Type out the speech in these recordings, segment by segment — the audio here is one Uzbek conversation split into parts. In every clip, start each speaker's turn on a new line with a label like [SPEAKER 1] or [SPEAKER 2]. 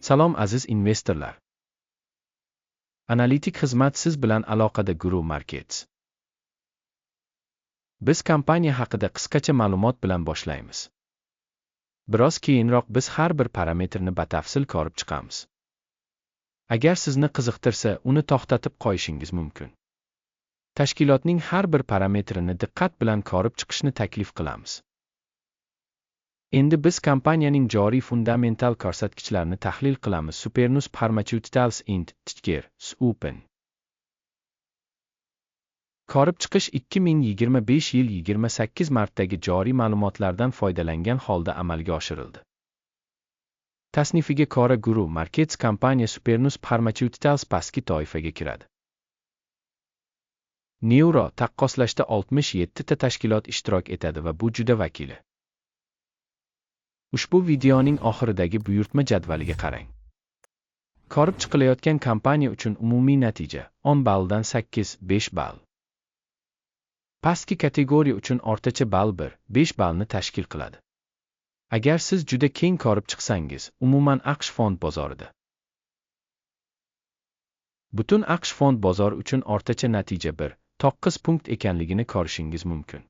[SPEAKER 1] Salom aziz investorlar. Analitik xizmat siz bilan aloqada Guru Markets. Biz kompaniya haqida qisqacha ma'lumot bilan boshlaymiz. Biroz keyinroq biz har bir parametrni batafsil ko'rib chiqamiz. Agar sizni qiziqtirsa, uni to'xtatib qo'yishingiz mumkin. Tashkilotning har bir parametrini diqqat bilan ko'rib chiqishni taklif qilamiz. Endi biz kompaniyaning joriy fundamental ko'rsatkichlarini tahlil qilamiz. Supernus Pharmaceuticals Int. Ticker Open. Ko'rib chiqish 2025 yil 28 martdagi joriy ma'lumotlardan foydalangan holda amalga oshirildi. Tasnifiga ko'ra Guru Markets kompaniya Supernus Pharmaceuticals pastki toifaga kiradi. Neuro taqqoslashda 67 ta tashkilot ishtirok etadi va bu juda vakili. Ushbu videoning oxiridagi buyurtma jadvaliga qarang. Ko'rib chiqilayotgan kompaniya uchun umumiy natija 10 balldan 8-5 ball. Pastki kategoriya uchun o'rtacha ball 1-5 ballni tashkil qiladi. Agar siz juda keng ko'rib chiqsangiz, umuman AQSh fond bozorida. Butun AQSh fond bozori uchun o'rtacha natija 1.9 punkt ekanligini ko'rishingiz mumkin.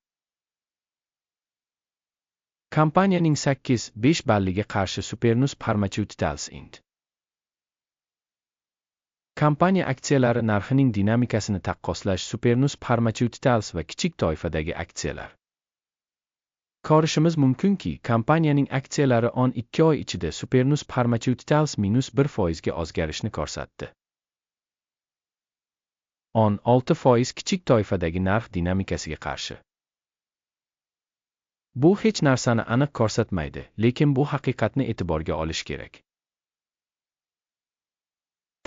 [SPEAKER 1] Kompaniyaning 8-5 balliga qarshi Supernus Pharmaceuticals Int. Kompaniya aksiyalari narxining dinamikasini taqqoslash. Supernus Pharmaceuticals va kichik toifadagi aksiyalar. Ko'rishimiz mumkinki, kompaniyaning aksiyalari 12 oy ichida Supernus Pharmaceuticals -1% ga o'zgarishni ko'rsatdi. 16% kichik toifadagi narx dinamikasiga qarshi. Bu hech narsani aniq ko'rsatmaydi, lekin bu haqiqatni e'tiborga olish kerak.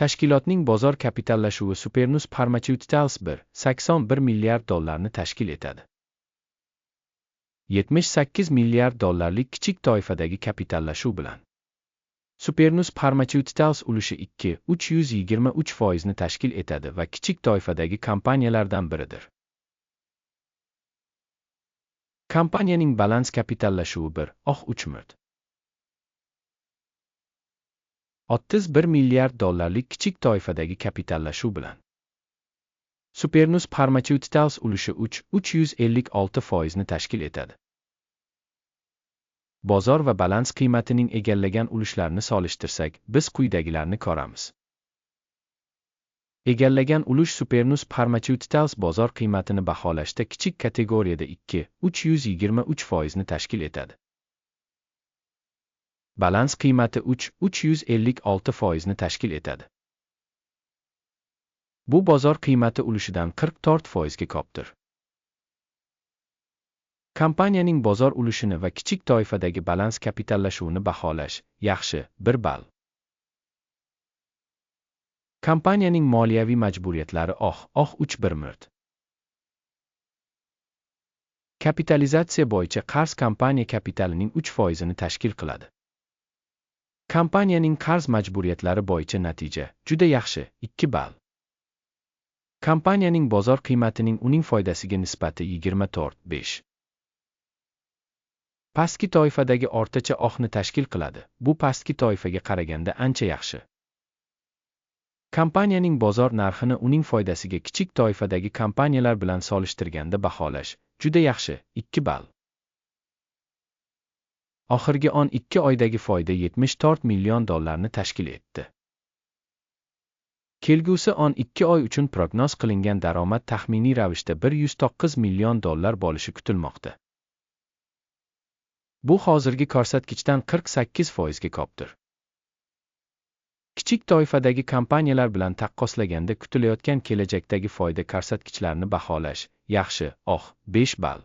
[SPEAKER 1] Tashkilotning bozor kapitallashuvi Supernus Pharmaceuticals 1.81 milliard dollarni tashkil etadi. 78 milliard dollarlik kichik toifadagi kapitallashuv bilan Supernus Pharmaceuticals ulushi 2.323% ni tashkil etadi va kichik toifadagi kompaniyalardan biridir. Kompaniyaning balans kapitallashuvi 1.3 31 milliard dollarlik kichik toifadagi kapitallashuv bilan Supernus Pharmaceuticals ulushi 3.356% ni tashkil etadi. Bozor va balans qiymatining egallagan ulushlarini solishtirsak, biz quyidagilarni ko'ramiz. Egallagan ulush Supernus Pharmaceuticals bozor qiymatini baholashda kichik kategoriyada 2.323% ni tashkil etadi. Balans qiymati 3.356% ni tashkil etadi. Bu bozor qiymati ulushidan 44% ga ko'pdir. Kompaniyaning bozor ulushini va kichik toifadagi balans kapitallashuvini baholash yaxshi 1 ball. Kompaniyaning moliyaviy majburiyatlari 3 milliard. Kapitalizatsiya bo'yicha qarz kompaniya kapitalining 3% ni tashkil qiladi. Kompaniyaning qarz majburiyatlari bo'yicha natija juda yaxshi 2 ball. Kompaniyaning bozor qiymatining uning foydasiga nisbati 24.5. Pastki toifadagi o'rtacha ohni tashkil qiladi. Bu pastki toifaga qaraganda ancha yaxshi. Kompaniyaning bozor narxini uning foydasiga kichik toifadagi kompaniyalar bilan solishtirganda baholash juda yaxshi 2 ball. Oxirgi 12 oydagi foyda 74 million dollarni tashkil etdi. Kelgusi 12 oy uchun prognoz qilingan daromad taxminiy ravishda 109 million dollar bo'lishi kutilmoqda. Bu hozirgi ko'rsatkichdan 48% ga ko'pdir. Kichik toifadagi kompaniyalar bilan taqqoslaganda kutilayotgan kelajakdagi foyda ko'rsatkichlarini baholash yaxshi 5 ball.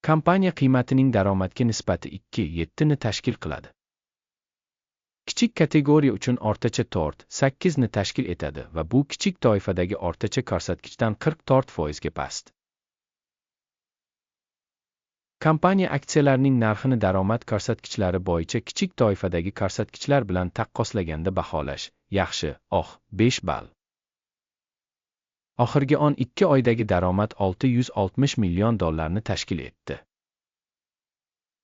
[SPEAKER 1] Kompaniya qiymatining daromadga nisbati 2.7 ni tashkil qiladi. Kichik kategoriya uchun o'rtacha 4.8 ni tashkil etadi va bu kichik toifadagi o'rtacha ko'rsatkichdan 44% ga past. Kompaniya aksiyalarining narxini daromad ko'rsatkichlari bo'yicha kichik toifadagi ko'rsatkichlar bilan taqqoslaganda baholash yaxshi 5 ball. Oxirgi 12 oydagi daromad 660 million dollarni tashkil etdi.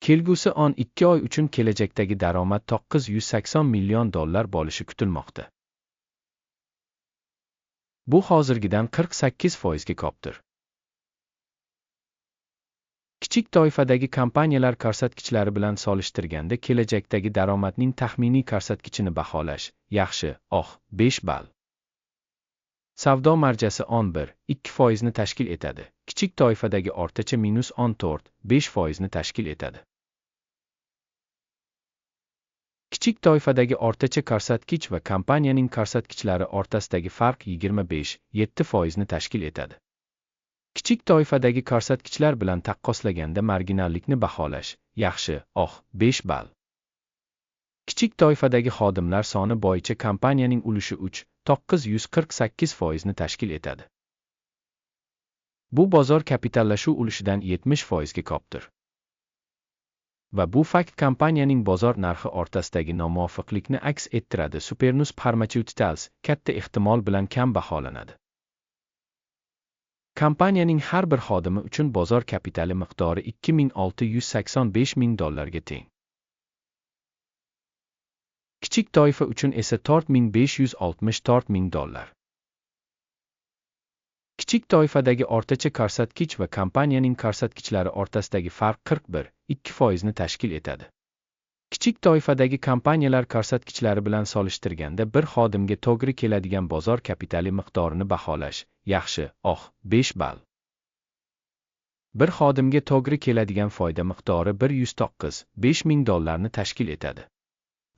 [SPEAKER 1] Kelgusi 12 oy uchun kelajakdagi daromad $980 million bo'lishi kutilmoqda. Bu hozirgidan 48% ga ko'pdir. Kichik toifadagi kompaniyalar ko'rsatkichlari bilan solishtirganda kelajakdagi daromadning taxminiy ko'rsatkichini baholash yaxshi, 5 ball. Savdo marjasi 11,2% ni tashkil etadi. Kichik toifadagi o'rtacha -14,5% ni tashkil etadi. Kichik toifadagi o'rtacha ko'rsatkich va kompaniyaning ko'rsatkichlari o'rtasidagi farq 25,7% ni tashkil etadi. Kichik toifadagi ko'rsatkichlar bilan taqqoslaganda marginallikni baholash yaxshi, 5 ball. Kichik toifadagi xodimlar soni bo'yicha kompaniyaning ulushi 3,948% ni tashkil etadi. Bu bozor kapitallashuv ulushidan 70% ga ko'pdir. Va bu fakt kompaniyaning bozor narxi o'rtasidagi nomuvofiqlikni aks ettiradi. Supernus Pharmaceuticals katta ehtimol bilan kam baholanadi. Kompaniyaning har bir xodimi uchun bozor kapitali miqdori $2,685 ming ga teng. Kichik toifa uchun esa $4,564 ming. Kichik toifadagi o'rtacha ko'rsatkich va kompaniyaning ko'rsatkichlari o'rtasidagi farq 41,2% ni tashkil etadi. Kichik toifadagi kompaniyalar ko'rsatkichlari bilan solishtirganda bir xodimga to'g'ri keladigan bozor kapitali miqdorini baholash yaxshi, 5 ball. Bir xodimga to'g'ri keladigan foyda miqdori $109,5 ming ni tashkil etadi.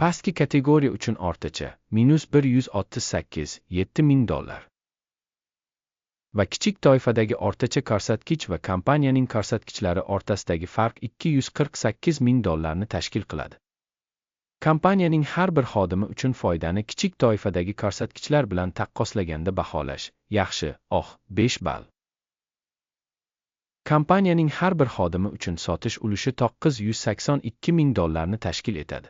[SPEAKER 1] Pastki kategoriya uchun o'rtacha -$138,7 ming. Va kichik toifadagi o'rtacha ko'rsatkich va kompaniyaning ko'rsatkichlari o'rtasidagi farq $248 ming ni tashkil qiladi. Kompaniyaning har bir xodimi uchun foydani kichik toifadagi ko'rsatkichlar bilan taqqoslaganda baholash yaxshi, 5 ball. Kompaniyaning har bir xodimi uchun sotish ulushi $982 ming ni tashkil etadi.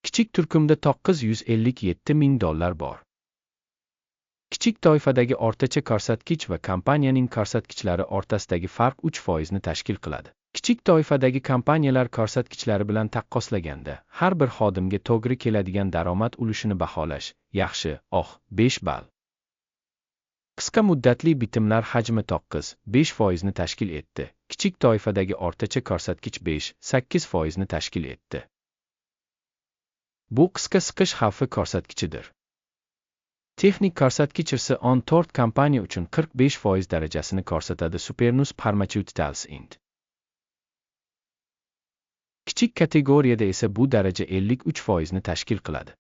[SPEAKER 1] Kichik turkumda $957 ming bor. Kichik toifadagi o'rtacha ko'rsatkich va kompaniyaning ko'rsatkichlari o'rtasidagi farq 3% ni tashkil qiladi. Kichik toifadagi kompaniyalar ko'rsatkichlari bilan taqqoslaganda har bir xodimga to'g'ri keladigan daromad ulushini baholash yaxshi, 5 ball. Qisqa muddatli bitimlar hajmi 9,5% ni tashkil etdi. Kichik toifadagi o'rtacha ko'rsatkich 5,8% ni tashkil etdi. Bu qisqa siqish xavfi ko'rsatkichidir. Texnik ko'rsatkich esa 14 kompaniya uchun 45% darajasini ko'rsatadi. Supernus Pharmaceuticals Int. Kichik kategoriyada esa bu daraja 53% ni tashkil qiladi.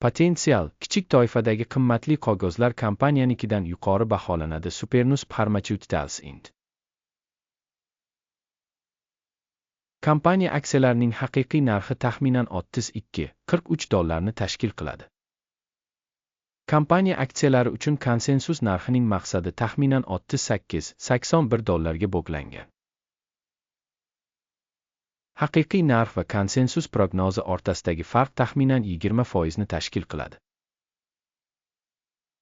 [SPEAKER 1] Potensial kichik toifadagi qimmatli qog'ozlar kompaniyanikidan yuqori baholanadi. Supernus Pharmaceuticals Int. Kompaniya aksiyalarining haqiqiy narxi taxminan $32-43 ni tashkil qiladi. Kompaniya aksiyalari uchun konsensus narxining maqsadi taxminan $38-81 ga bog'langan. Haqiqiy narx va konsensus prognozi o'rtasidagi farq taxminan 20% ni tashkil qiladi.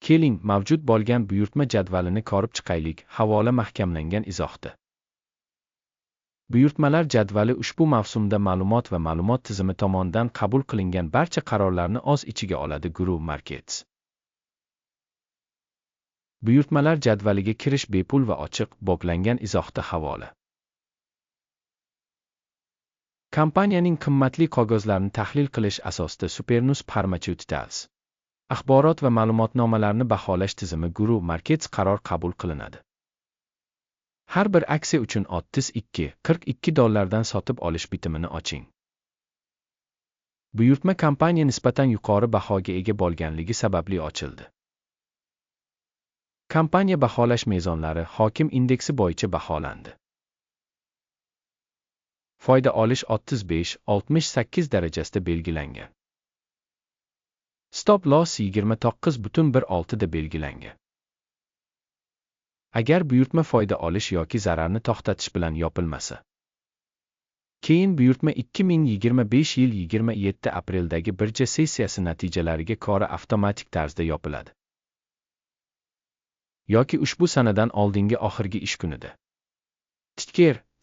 [SPEAKER 1] Keling, mavjud bo'lgan buyurtma jadvalini ko'rib chiqaylik. Havola mahkamlangan izohda. Buyurtmalar jadvali ushbu mavsumda ma'lumot va ma'lumot tizimi tomonidan qabul qilingan barcha qarorlarni o'z ichiga oladi. Guru Markets. Buyurtmalar jadvaliga kirish bepul va ochiq, bog'langan izohda havola. Kompaniyaning qimmatli qog'ozlarini tahlil qilish asosida Supernus Pharmaceuticals axborot va ma'lumotnomalarni baholash tizimi Guru Markets qaror qabul qilinadi. Har bir aksiya uchun $42-42 dan sotib olish bitimini oching. Buyurtma kompaniya nisbatan yuqori bahoga ega bo'lganligi sababli ochildi. Kompaniya baholash mezonlari hokim indeksi bo'yicha baholandi. Foyda olish 35-68 darajasida belgilangan. Stop loss 29,16 da belgilangan. Agar buyurtma foyda olish yoki zararni to'xtatish bilan yopilmasa, keyin buyurtma 2025 yil 27 apreldagi birja sessiyasi natijalariga ko'ra avtomatik tarzda yopiladi. Yoki ushbu sanadan oldingi oxirgi ish kunida.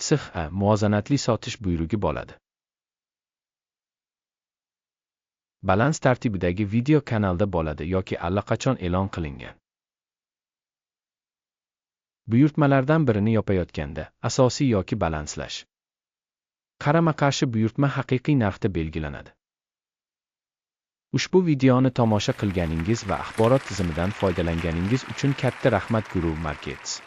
[SPEAKER 1] TSX muvozanatli sotish buyrug'i bo'ladi. Balans tartibidagi video kanalda bo'ladi yoki allaqachon e'lon qilingan. Buyurtmalardan birini yopayotganda, asosiy yoki balanslash. Qarama-qarshi buyurtma haqiqiy narxda belgilanadi. Ushbu videoni tomosha qilganingiz va axborot tizimidan foydalanganingiz uchun katta rahmat Guru Markets.